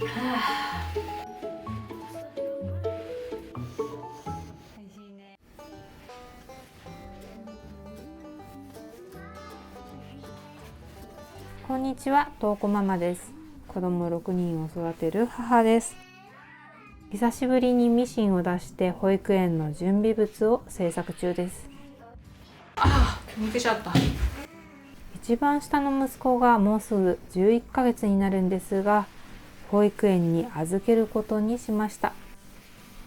こんにちは、とうこママです。子供6人を育てる母です。久しぶりにミシンを出して保育園の準備物を制作中です。抜けちゃった。一番下の息子がもうすぐ11ヶ月になるんですが、保育園に預けることにしました。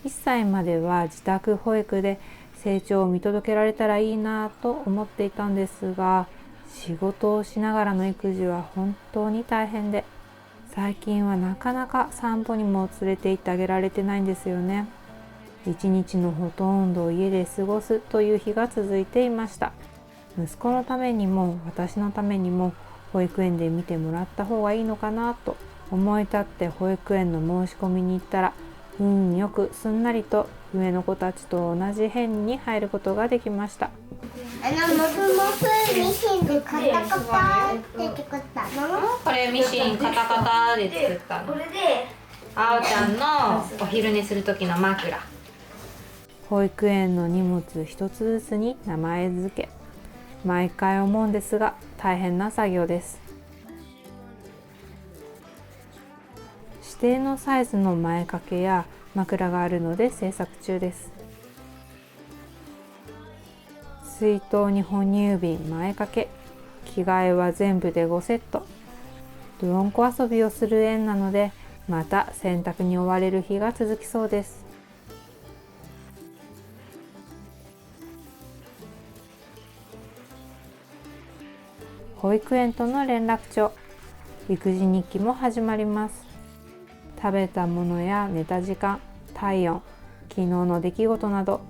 1歳までは自宅保育で成長を見届けられたらいいなと思っていたんですが、仕事をしながらの育児は本当に大変で、最近はなかなか散歩にも連れて行ってあげられてないんですよね。一日のほとんどを家で過ごすという日が続いていました。息子のためにも私のためにも保育園で見てもらった方がいいのかなと思い立って保育園の申し込みに行ったら、運よくすんなりと上の子たちと同じ編に入ることができました。もふもふミシンでカタカタって作ったの？これミシンカタカタで作ったの。これであおちゃんのお昼寝する時の枕。保育園の荷物一つずつに名前付け、毎回思うんですが大変な作業です。指定のサイズの前掛けや枕があるので制作中です。水筒に哺乳瓶、前掛け、着替えは全部で5セット。泥んこ遊びをする園なので、また洗濯に追われる日が続きそうです。保育園との連絡帳、育児日記も始まります。食べたものや寝た時間、体温、昨日の出来事など、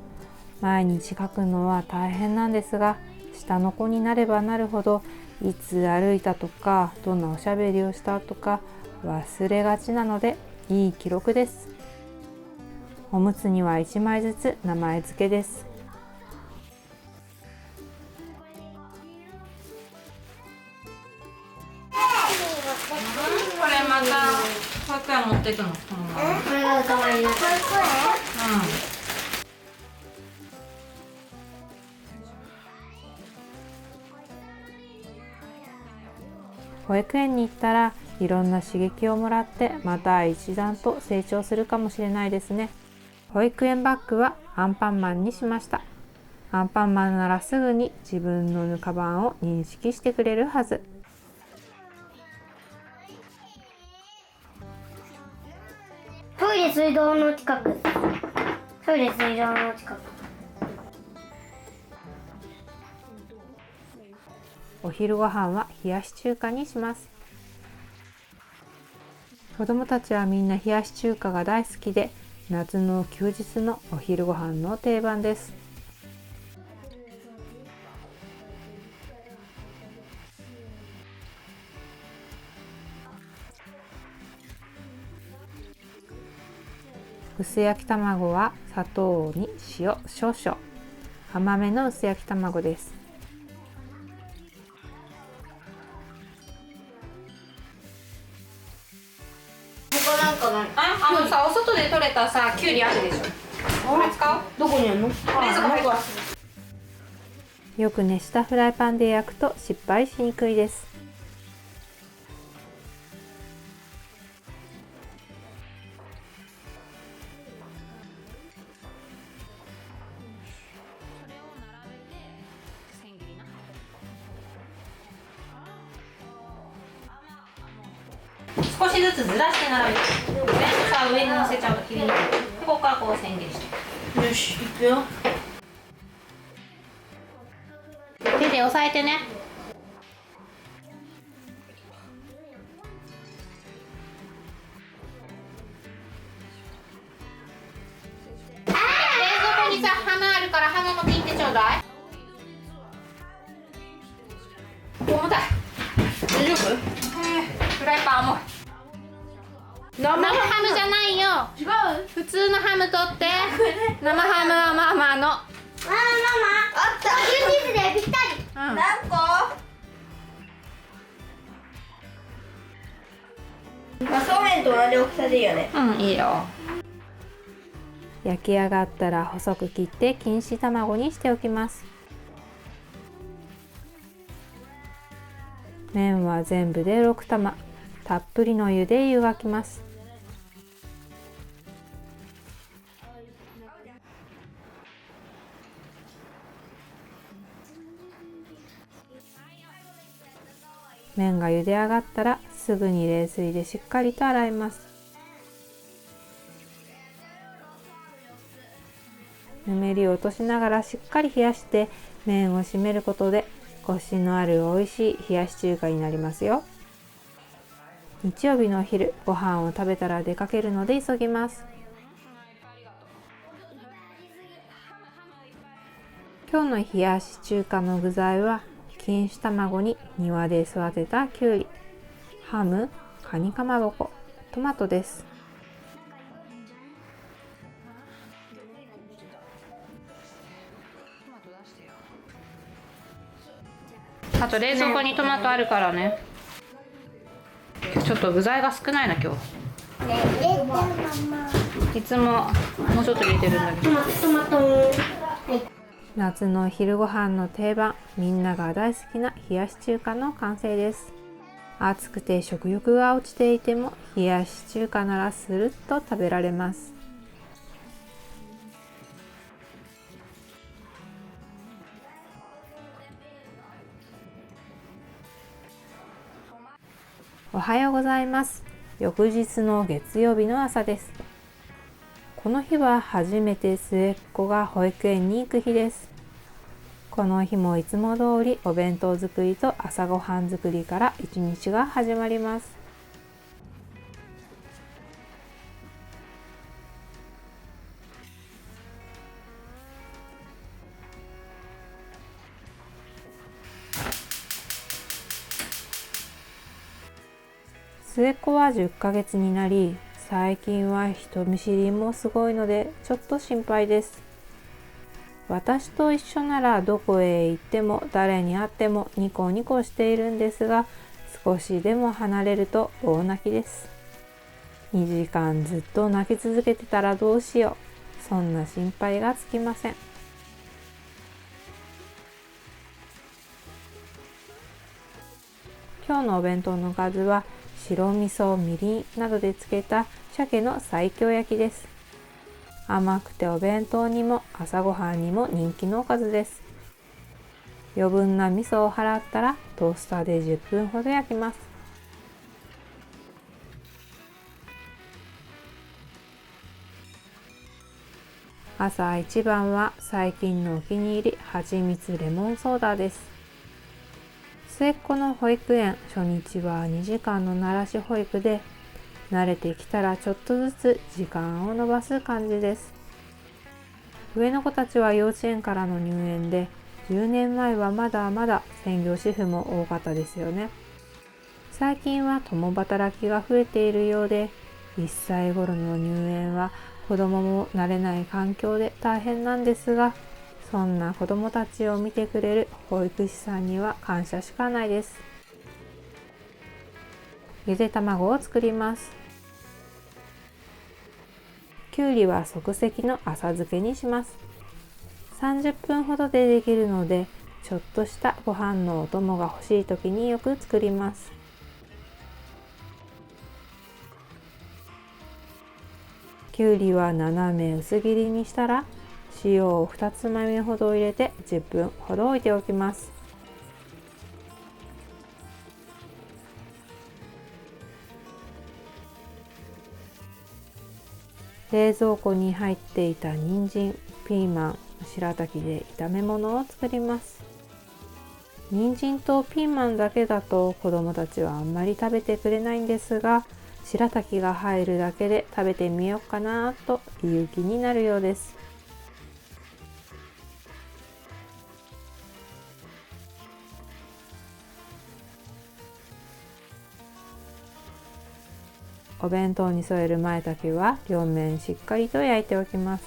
毎日書くのは大変なんですが、下の子になればなるほど、いつ歩いたとか、どんなおしゃべりをしたとか忘れがちなので、いい記録です。おむつには1枚ずつ名前付けです。これまた保育園持っていくの？このまま。これが可愛い。保育園？保育園に行ったらいろんな刺激をもらってまた一段と成長するかもしれないですね。保育園バッグはアンパンマンにしました。アンパンマンならすぐに自分のカバンを認識してくれるはず。トイレ水道の近く。トイレ水道の近く。お昼ご飯は冷やし中華にします。子供たちはみんな冷やし中華が大好きで、夏の休日のお昼ご飯の定番です。薄焼き卵は砂糖に塩少々、甘めの薄焼き卵です。さ、お外で採れたさ、きゅうりあるでしょ。これ使う？どこにあるの？冷蔵庫入った。よく熱したフライパンで焼くと失敗しにくいです。少しずつずらして並べる。全部さ、上に乗せちゃうと切りにくい。ここからこう千切りして。よし、いくよ。手で押さえてね。冷蔵庫にさ、ハムあるからハムも切ってちょうだい。重たい。大丈夫？フライパン重い。生ハムじゃないよ。違う。普通のハム取って。生ハムはママの。ママ、あった。チーズでぴったり。何個？そうめんと同じ大きさでいいよね。うん、いいよ。焼き上がったら細く切って錦糸卵にしておきます。麺は全部で6玉、たっぷりの湯で湯がきます。麺が茹で上がったらすぐに冷水でしっかりと洗います。ぬめりを落としながらしっかり冷やして麺を締めることでコシのある美味しい冷やし中華になりますよ。日曜日のお昼、ご飯を食べたら出かけるので急ぎます。今日の冷やし中華の具材は錦糸卵に庭で育てたきゅうり、ハム、カニかまぼこ、トマトです。あと冷蔵庫にトマトあるからね。ちょっと具材が少ないな今日。いつももうちょっと入れてるんだけど。夏の昼ご飯の定番、みんなが大好きな冷やし中華の完成です。暑くて食欲が落ちていても冷やし中華ならスルッと食べられます。おはようございます。翌日の月曜日の朝です。この日は初めて末っ子が保育園に行く日です。この日もいつも通りお弁当作りと朝ごはん作りから一日が始まります。末っ子は10ヶ月になり、最近は人見知りもすごいのでちょっと心配です。私と一緒ならどこへ行っても誰に会ってもニコニコしているんですが、少しでも離れると大泣きです。2時間ずっと泣き続けてたらどうしよう。そんな心配がつきません。今日のお弁当のおかずは白味噌、みりんなどで漬けた鮭の西京焼きです。甘くてお弁当にも朝ごはんにも人気のおかずです。余分な味噌を払ったらトースターで10分ほど焼きます。朝一番は最近のお気に入り、はちみつレモンソーダです。末っ子の保育園、初日は2時間の慣らし保育で、慣れてきたらちょっとずつ時間を延ばす感じです。上の子たちは幼稚園からの入園で、10年前はまだまだ専業主婦も多かったですよね。最近は共働きが増えているようで、1歳頃の入園は子供も慣れない環境で大変なんですが、そんな子供たちを見てくれる保育士さんには感謝しかないです。ゆで卵を作ります。きゅうりは即席の浅漬けにします。30分ほどでできるので、ちょっとしたご飯のお供が欲しい時によく作ります。きゅうりは斜め薄切りにしたら、塩を2つまみほど入れて10分ほど置いておきます。冷蔵庫に入っていた人参、ピーマン、白滝で炒め物を作ります。人参とピーマンだけだと子どもたちはあんまり食べてくれないんですが、白滝が入るだけで食べてみようかなという気になるようです。お弁当に添える前茸は両面しっかりと焼いておきます。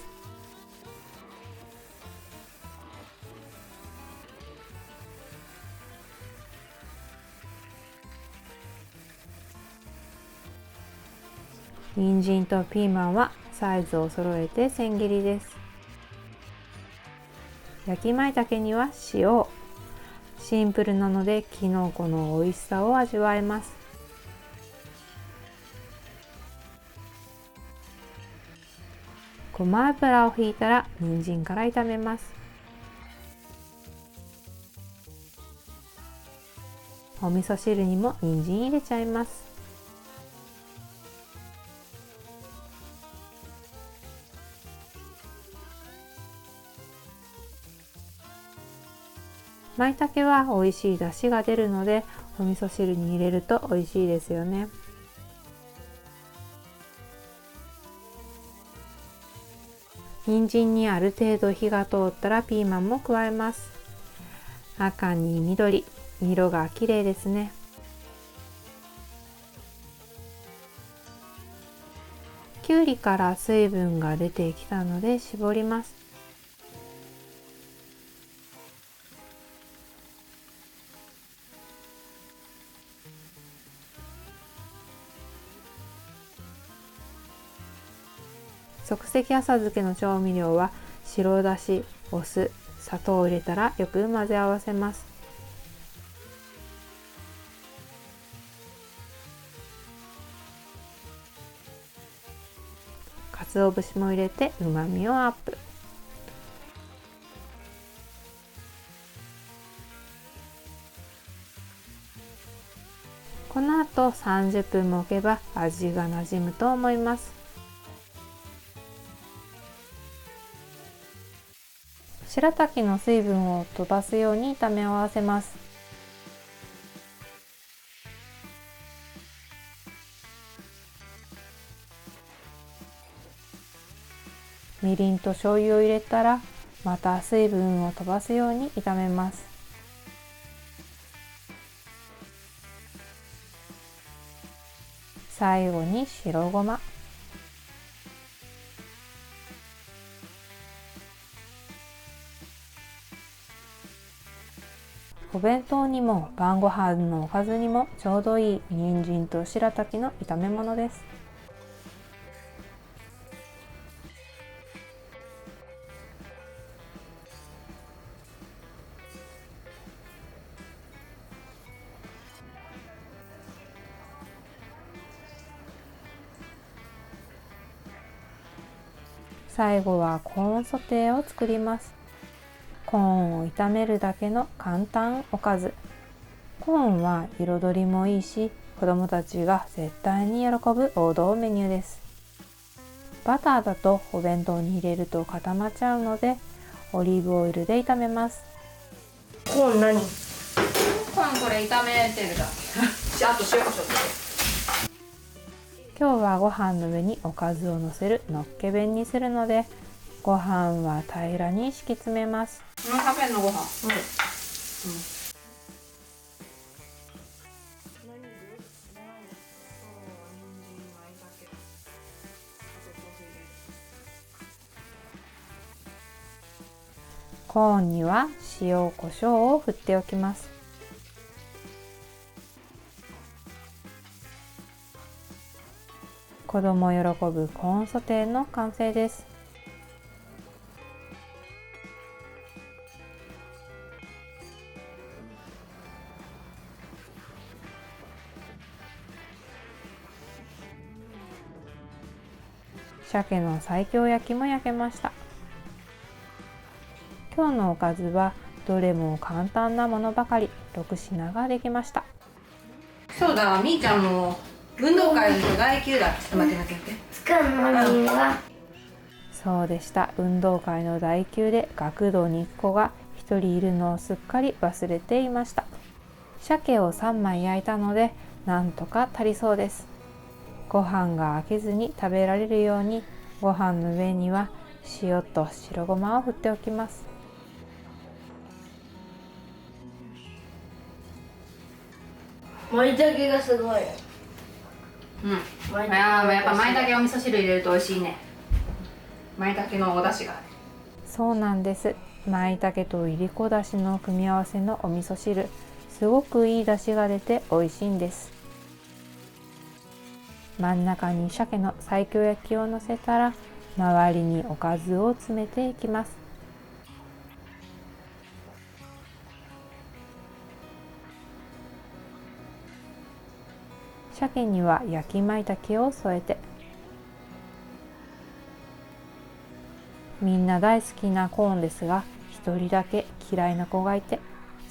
人参とピーマンはサイズを揃えて千切りです。焼き舞茸には塩を。シンプルなのできのこの美味しさを味わえます。ごま油をひいたら人参から炒めます。お味噌汁にも人参入れちゃいます。舞茸は美味しい出汁が出るのでお味噌汁に入れると美味しいですよね。人参にある程度火が通ったらピーマンも加えます。赤に緑、色が綺麗ですね。きゅうりから水分が出てきたので絞ります。即席浅漬けの調味料は白だし、お酢、砂糖を入れたらよく混ぜ合わせます。鰹節も入れて旨味をアップ。この後30分も置けば味がなじむと思います。白滝の水分を飛ばすように炒め合わせます。みりんと醤油を入れたらまた水分を飛ばすように炒めます。最後に白ごま。お弁当にも晩ご飯のおかずにもちょうどいい人参と白滝の炒め物です。最後はコーンソテーを作ります。コーンを炒めるだけの簡単おかず。コーンは彩りもいいし、子供たちが絶対に喜ぶ王道メニューです。バターだとお弁当に入れると固まっちゃうので、オリーブオイルで炒めます。コーン何？コーンこれ炒めてるだけ。あと塩コショウ。今日はご飯の上におかずをのせるのっけ弁にするので、ご飯は平らに敷き詰めます。食べんのご飯。コーンには塩コショウを振っておきます。子供喜ぶコーンソテーの完成です。鮭の西京焼きも焼けました。今日のおかずはどれも簡単なものばかり。6品ができました。そうだ、みーちゃんも運動会の第9だ。ちょっと待って待って。作るのにはそうでした。運動会の第9で学童に1個が1人いるのをすっかり忘れていました。鮭を3枚焼いたのでなんとか足りそうです。ご飯が飽きずに食べられるようにご飯の上には塩と白ごまを振っておきます。舞茸がすごい。うん。やっぱ舞茸お味噌汁入れると美味しいね。舞茸のお出汁が。そうなんです。舞茸といりこだしの組み合わせのお味噌汁、すごくいい出汁が出て美味しいんです。真ん中に鮭の西京焼きをのせたら、周りにおかずを詰めていきます。鮭には焼き舞茸を添えて、みんな大好きなコーンですが、一人だけ嫌いな子がいて、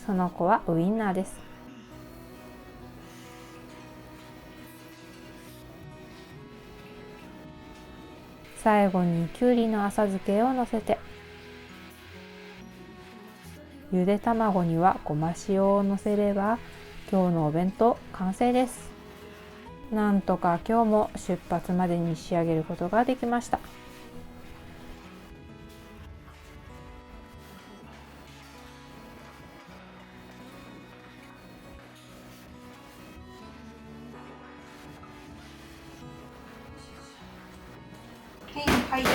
その子はウインナーです。最後にきゅうりの浅漬けをのせて、ゆで卵にはごま塩をのせれば、今日のお弁当完成です。なんとか今日も出発までに仕上げることができました。はい、今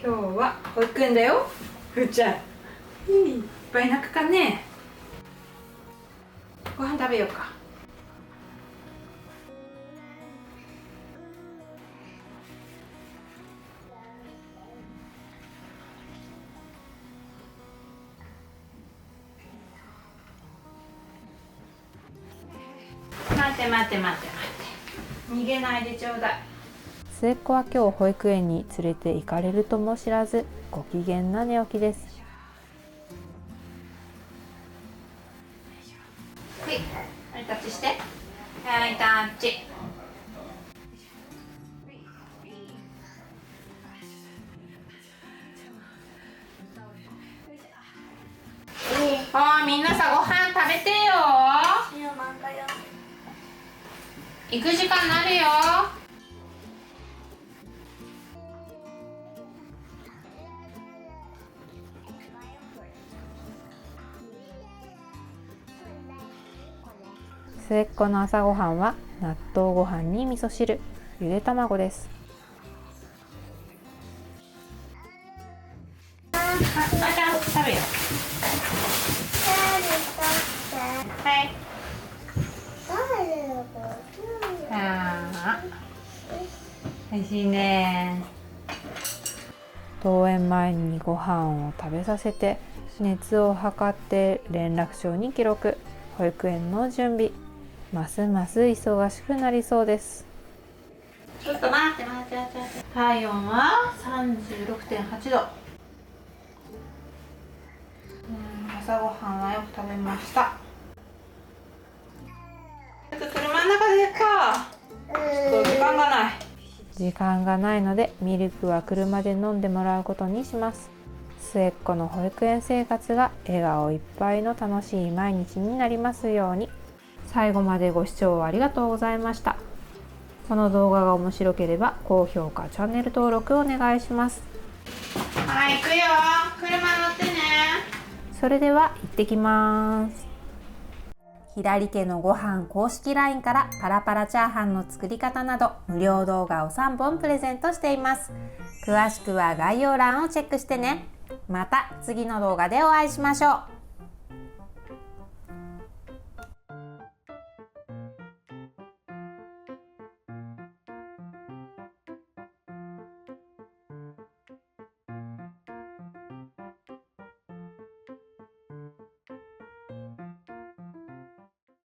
日は保育園だよ。ふーちゃん、いっぱい泣くかね。ご飯食べようか。待って逃げないでちょうだい。末っ子は今日保育園に連れて行かれるとも知らず、ご機嫌な寝起きです。はい、ハイタッチして。ハイタッチ。みんなさ、ご飯食べてよ。行く時間になるよ。末っ子の朝ごはんは納豆ご飯に味噌汁、ゆで卵です。食べよ。はい。おいしいね。登園前にご飯を食べさせて、熱を測って連絡帳に記録。保育園の準備、ますます忙しくなりそうです。ちょっと待って。体温は 36.8 度。朝ごはんはよく食べました。車の中でか。時間がないので、ミルクは車で飲んでもらうことにします。末っ子の保育園生活が笑顔いっぱいの楽しい毎日になりますように。最後までご視聴ありがとうございました。この動画が面白ければ高評価、チャンネル登録お願いします。はい、行くよ。車乗ってね。それでは行ってきます。ひらり家のご飯公式 LINE からパラパラチャーハンの作り方など無料動画を3本プレゼントしています。詳しくは概要欄をチェックしてね。また次の動画でお会いしましょう。